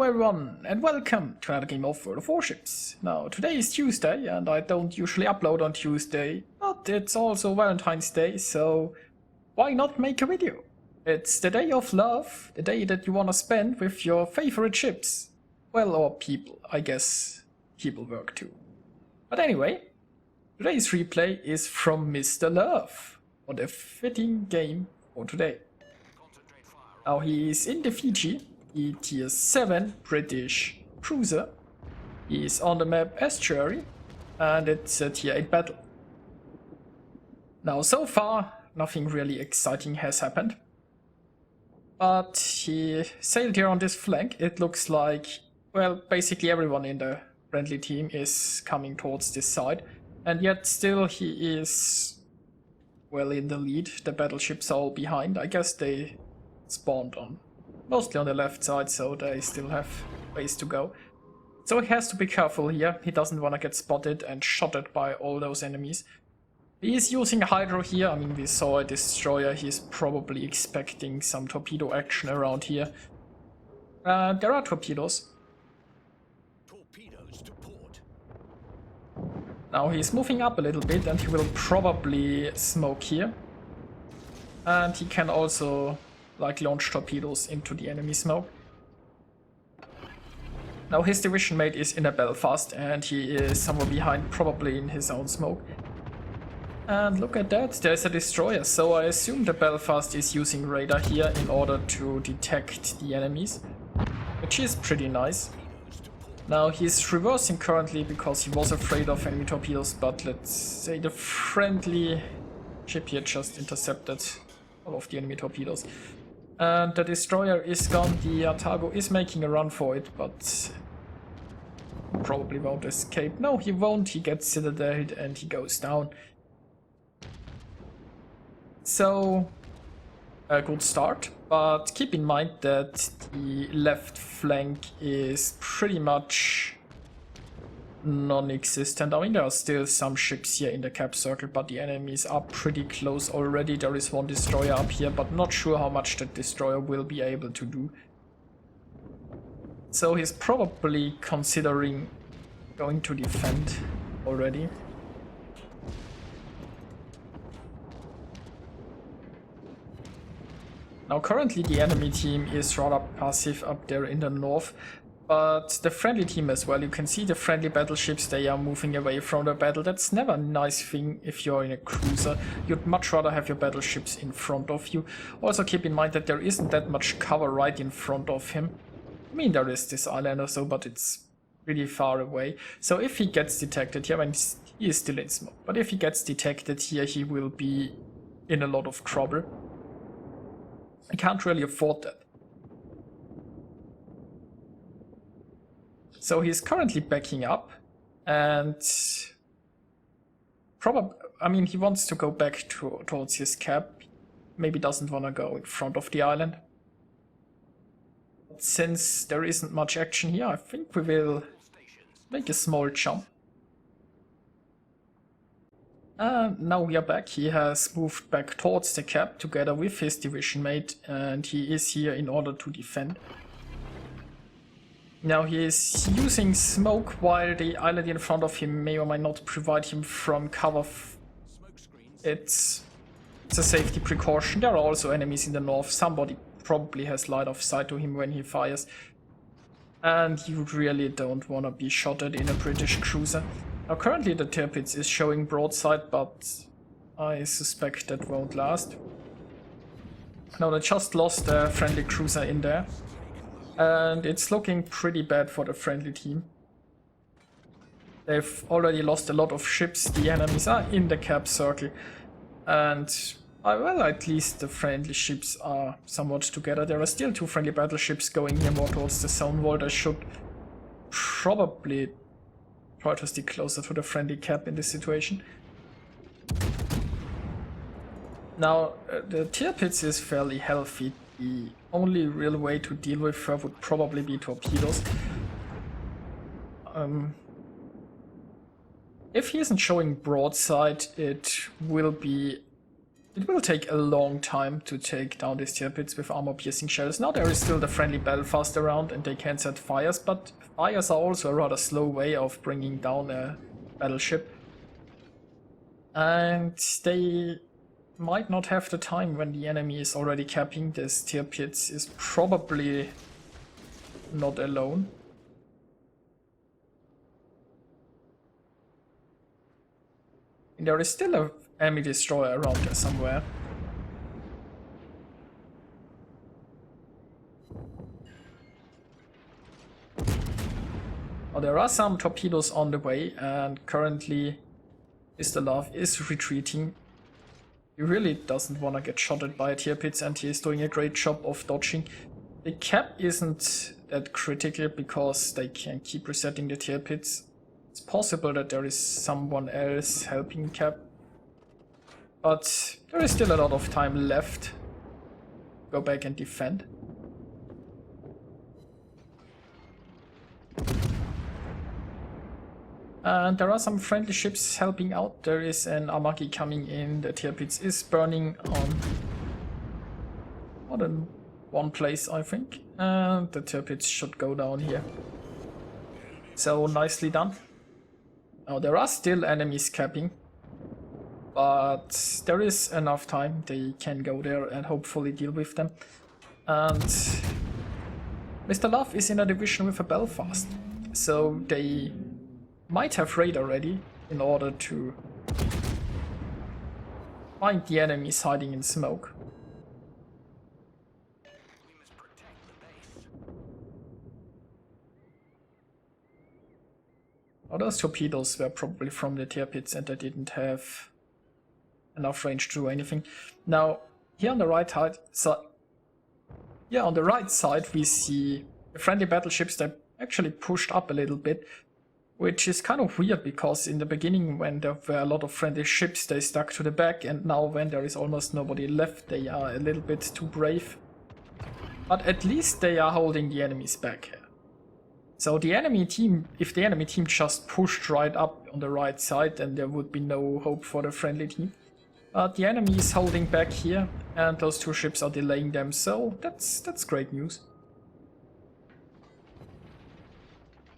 Hello everyone, and welcome to another game of World of Warships. Now, today is Tuesday, and I don't usually upload on Tuesday, but it's also Valentine's Day, so why not make a video? It's the day of love, the day that you wanna spend with your favorite ships. Well, or people, I guess people work too. But anyway, today's replay is from Mr. Love, on a fitting game for today. Now he's in the Fiji, the tier 7 British cruiser. He's on the map Estuary, and it's a tier 8 battle. Now so far, nothing really exciting has happened. But he sailed here on this flank. It looks like, well, basically everyone in the friendly team is coming towards this side. And yet still he is, well, in the lead. The battleships are all behind. I guess they spawned on mostly on the left side, so they still have ways to go. So he has to be careful here. He doesn't want to get spotted and shotted by all those enemies. He is using a hydro here. I mean, we saw a destroyer. He's probably expecting some torpedo action around here. There are torpedoes. Torpedoes to port. Now he's moving up a little bit, and he will probably smoke here. And he can also launch torpedoes into the enemy smoke. Now his division mate is in a Belfast, and he is somewhere behind, probably in his own smoke. And look at that, there's a destroyer, so I assume the Belfast is using radar here in order to detect the enemies, which is pretty nice. Now he's reversing currently because he was afraid of enemy torpedoes, but let's say the friendly ship here just intercepted all of the enemy torpedoes. And the destroyer is gone. The Artago is making a run for it, but probably won't escape. No, he won't. He gets citadeled and he goes down. So, a good start, but keep in mind that the left flank is pretty much non-existent. I mean, there are still some ships here in the cap circle, but the enemies are pretty close already. There is one destroyer up here, but not sure how much that destroyer will be able to do. So he's probably considering going to defend already. Now currently the enemy team is rather passive up there in the north. But the friendly team as well, you can see the friendly battleships, they are moving away from the battle. That's never a nice thing if you're in a cruiser. You'd much rather have your battleships in front of you. Also keep in mind that there isn't that much cover right in front of him. I mean, there is this island or so, but it's really far away. So if he gets detected here, and he is still in smoke, but if he gets detected here, he will be in a lot of trouble. I can't really afford that. So he's currently backing up, and I mean, he wants to go back towards his cap. Maybe doesn't want to go in front of the island. But since there isn't much action here, I think we will make a small jump. And now we are back. He has moved back towards the cap together with his division mate, and he is here in order to defend. Now he is using smoke while the island in front of him may or may not provide him from cover. It's a safety precaution. There are also enemies in the north. Somebody probably has line of sight to him when he fires. And you really don't want to be shotted in a British cruiser. Now currently the Tirpitz is showing broadside, but I suspect that won't last. Now they just lost a friendly cruiser in there. And it's looking pretty bad for the friendly team. They've already lost a lot of ships. The enemies are in the cap circle. And, well, at least the friendly ships are somewhat together. There are still two friendly battleships going here more towards the zone wall. They should probably try to stick closer to the friendly cap in this situation. Now, the Tirpitz is fairly healthy. The only real way to deal with her would probably be torpedoes. If he isn't showing broadside, it will be It will take a long time to take down these tier pits with armor-piercing shells. Now there is still the friendly Belfast around and they can set fires, but fires are also a rather slow way of bringing down a battleship. And they might not have the time when the enemy is already capping. This tier pits is probably not alone. And there is still a enemy destroyer around there somewhere. Oh, there are some torpedoes on the way, and currently Mr. Love is retreating. He really doesn't want to get shotted by tier pits, and he is doing a great job of dodging. The cap isn't that critical because they can keep resetting the tier pits. It's possible that there is someone else helping cap, but there is still a lot of time left. Go back and defend. And there are some friendly ships helping out. There is an Amagi coming in. The tier pits is burning on more than one place, I think. And the tier pits should go down here. So nicely done. Now there are still enemies capping, but there is enough time. They can go there and hopefully deal with them. And Mr. Love is in a division with a Belfast, so they might have radar ready in order to find the enemies hiding in smoke. We must protect the base. Oh, those torpedoes were probably from the tier pits and they didn't have enough range to do anything. Now, here on the right side, we see the friendly battleships that actually pushed up a little bit, which is kind of weird because in the beginning when there were a lot of friendly ships they stuck to the back, and now when there is almost nobody left they are a little bit too brave. But at least they are holding the enemies back here. So the enemy team, if the enemy team just pushed right up on the right side, then there would be no hope for the friendly team. But the enemy is holding back here and those two ships are delaying them, so that's great news.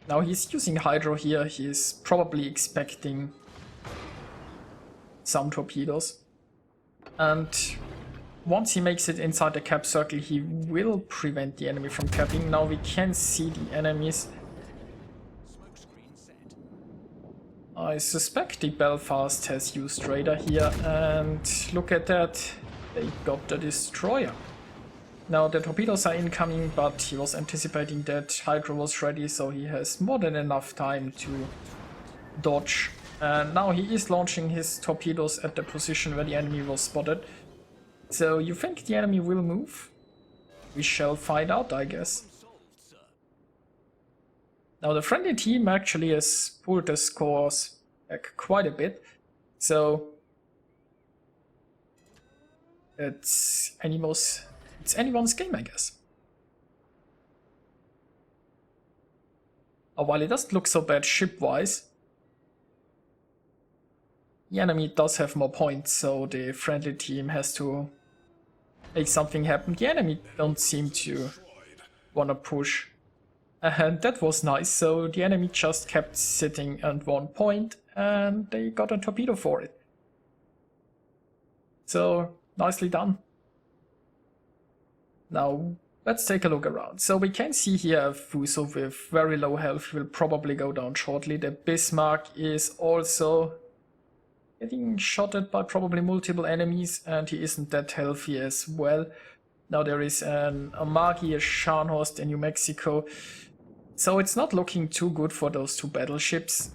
Now he's using Hydro here, he's probably expecting some torpedoes. And once he makes it inside the cap circle, he will prevent the enemy from capping. Now we can see the enemies. I suspect the Belfast has used radar here, and look at that, they got the destroyer. Now the torpedoes are incoming, but he was anticipating that Hydro was ready, so he has more than enough time to dodge. And now he is launching his torpedoes at the position where the enemy was spotted. So you think the enemy will move? We shall find out, I guess. Now the friendly team actually has pulled the scores back quite a bit, so it's anyone's game, I guess. While it doesn't look so bad ship-wise, the enemy does have more points, so the friendly team has to make something happen. The enemy don't seem to wanna push. And that was nice, so the enemy just kept sitting at 1 point and they got a torpedo for it. So, nicely done. Now, let's take a look around. So we can see here Fuso with very low health will probably go down shortly. The Bismarck is also getting shotted by probably multiple enemies and he isn't that healthy as well. Now there is an Amagi, a Scharnhorst in New Mexico. So it's not looking too good for those two battleships.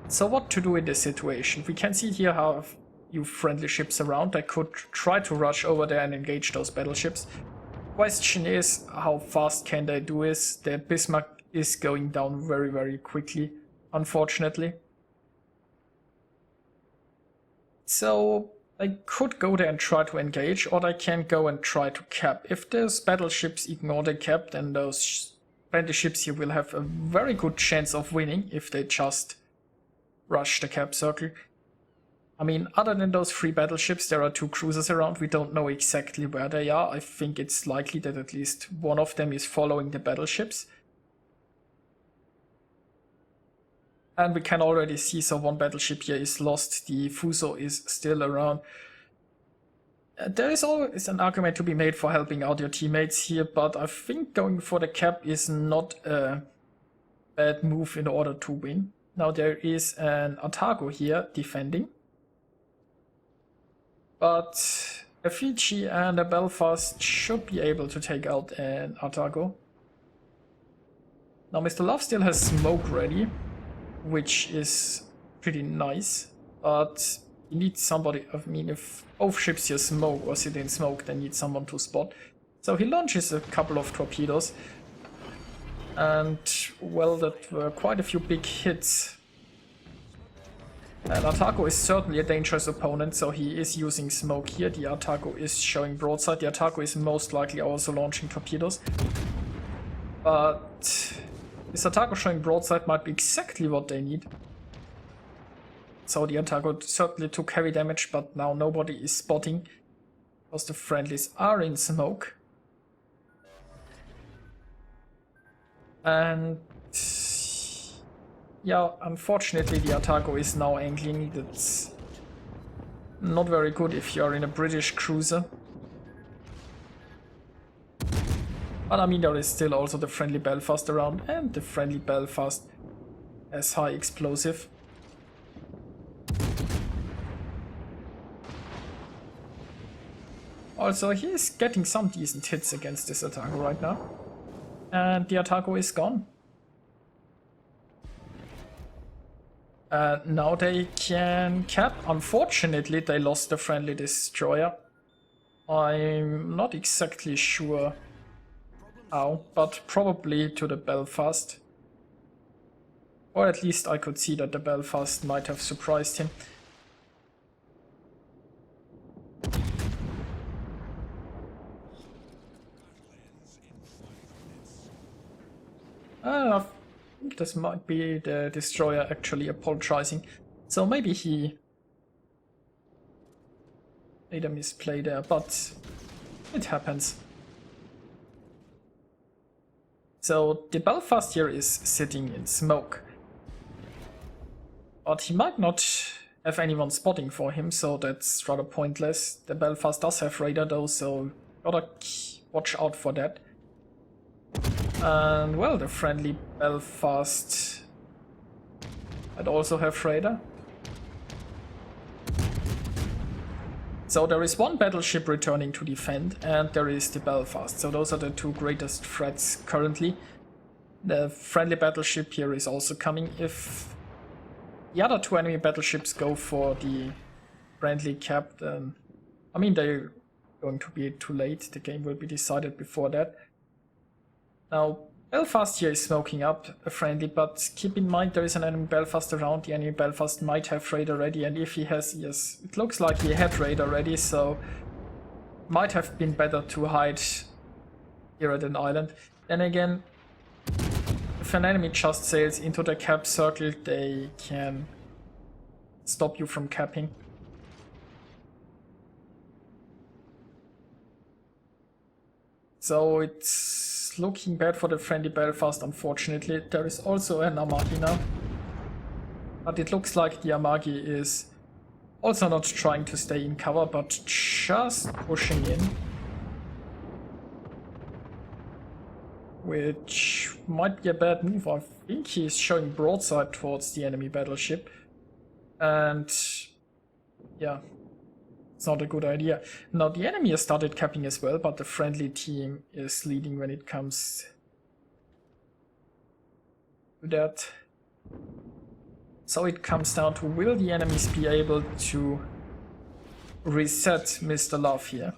So what to do in this situation? We can see here how few friendly ships around. I could try to rush over there and engage those battleships. Question is, how fast can they do this? The Bismarck is going down very, very quickly, unfortunately. So I could go there and try to engage, or I can go and try to cap. If those battleships ignore the cap, then those friendly ships here will have a very good chance of winning if they just rush the cap circle. I mean, other than those 3 battleships, there are 2 cruisers around. We don't know exactly where they are. I think it's likely that at least one of them is following the battleships. And we can already see, so 1 battleship here is lost. The Fuso is still around. There is always an argument to be made for helping out your teammates here, but I think going for the cap is not a bad move in order to win. Now there is an Otago here defending. But a Fiji and a Belfast should be able to take out an Otago. Now Mr. Love still has smoke ready, which is pretty nice, but you need somebody. I mean, if both ships here smoke or sit in smoke, they need someone to spot. So he launches a couple of torpedoes, and well, that were quite a few big hits. And Otago is certainly a dangerous opponent, so he is using smoke here. The Otago is showing broadside. The Otago is most likely also launching torpedoes. But this Otago showing broadside might be exactly what they need. So the Otago certainly took heavy damage, but now nobody is spotting because the friendlies are in smoke. And yeah, unfortunately the Otago is now angling. That's not very good if you're in a British cruiser. But I mean, there is still also the friendly Belfast around, and the friendly Belfast has high explosive. Also, he is getting some decent hits against this Otago right now. And the Otago is gone. Now they can cap. Unfortunately, they lost the friendly destroyer. I'm not exactly sure how, but probably to the Belfast. Or at least I could see that the Belfast might have surprised him. I think this might be the destroyer actually apologizing. So maybe he made a misplay there, but it happens. So the Belfast here is sitting in smoke. But he might not have anyone spotting for him, so that's rather pointless. The Belfast does have radar though, so gotta watch out for that. And well, the friendly Belfast might also have radar. So there is one battleship returning to defend, and there is the Belfast. So those are the 2 greatest threats currently. The friendly battleship here is also coming. If the other 2 enemy battleships go for the friendly cap, then I mean, they're going to be too late. The game will be decided before that. Now, Belfast here is smoking up a friendly, but keep in mind there is an enemy Belfast around. The enemy Belfast might have radar ready, and if he has, yes, it looks like he had radar ready, so might have been better to hide here at an island. Then again, if an enemy just sails into the cap circle, they can stop you from capping. So it's looking bad for the friendly Belfast, unfortunately. There is also an Amagi now. But it looks like the Amagi is also not trying to stay in cover, but just pushing in. Which might be a bad move. I think he's showing broadside towards the enemy battleship. And yeah, it's not a good idea. Now the enemy has started capping as well, but the friendly team is leading when it comes to that. So it comes down to, will the enemies be able to reset Mr. Love here?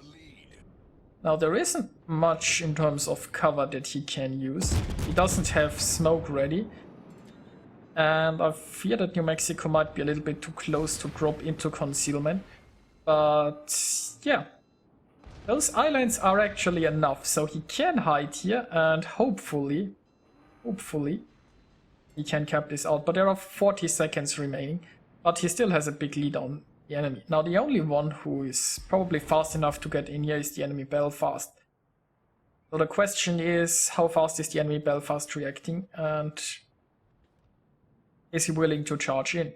Now there isn't much in terms of cover that he can use. He doesn't have smoke ready. And I fear that New Mexico might be a little bit too close to drop into concealment. But yeah, those islands are actually enough, so he can hide here, and hopefully he can cap this out. But there are 40 seconds remaining, but he still has a big lead on the enemy. Now the only one who is probably fast enough to get in here is the enemy Belfast. So the question is, how fast is the enemy Belfast reacting, and is he willing to charge in?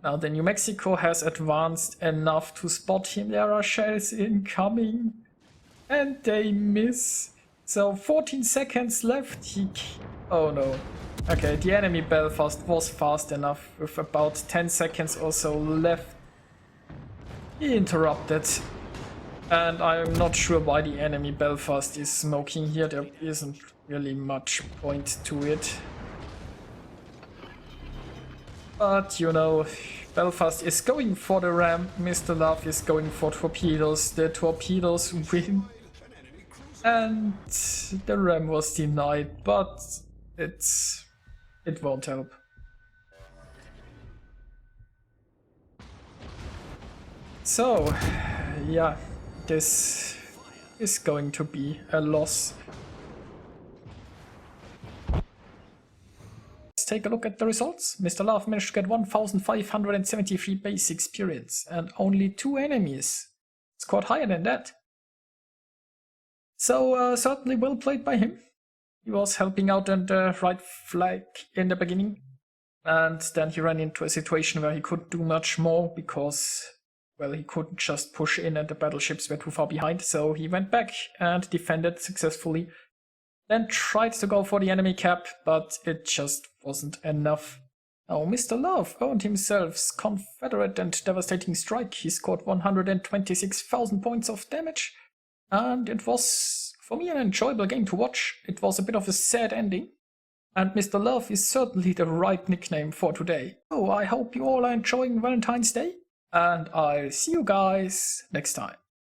Now the New Mexico has advanced enough to spot him. There are shells incoming, and they miss. So 14 seconds left. Oh no. Okay, the enemy Belfast was fast enough with about 10 seconds or so left. He interrupted. And I'm not sure why the enemy Belfast is smoking here. There isn't really much point to it. But, you know, Belfast is going for the ram. Mr. Love is going for torpedoes. The torpedoes win. And the ram was denied, but it won't help. So, yeah, this is going to be a loss. Let's take a look at the results. Mr. Love managed to get 1,573 base experience, and only 2 enemies scored higher than that. So certainly well played by him. He was helping out on the right flank in the beginning, and then he ran into a situation where he couldn't do much more because, well, he couldn't just push in and the battleships were too far behind, so he went back and defended successfully. Then tried to go for the enemy cap, but it just wasn't enough. Now Mr. Love earned himself Confederate and Devastating Strike. He scored 126,000 points of damage, and it was, for me, an enjoyable game to watch. It was a bit of a sad ending, and Mr. Love is certainly the right nickname for today. So I hope you all are enjoying Valentine's Day, and I'll see you guys next time.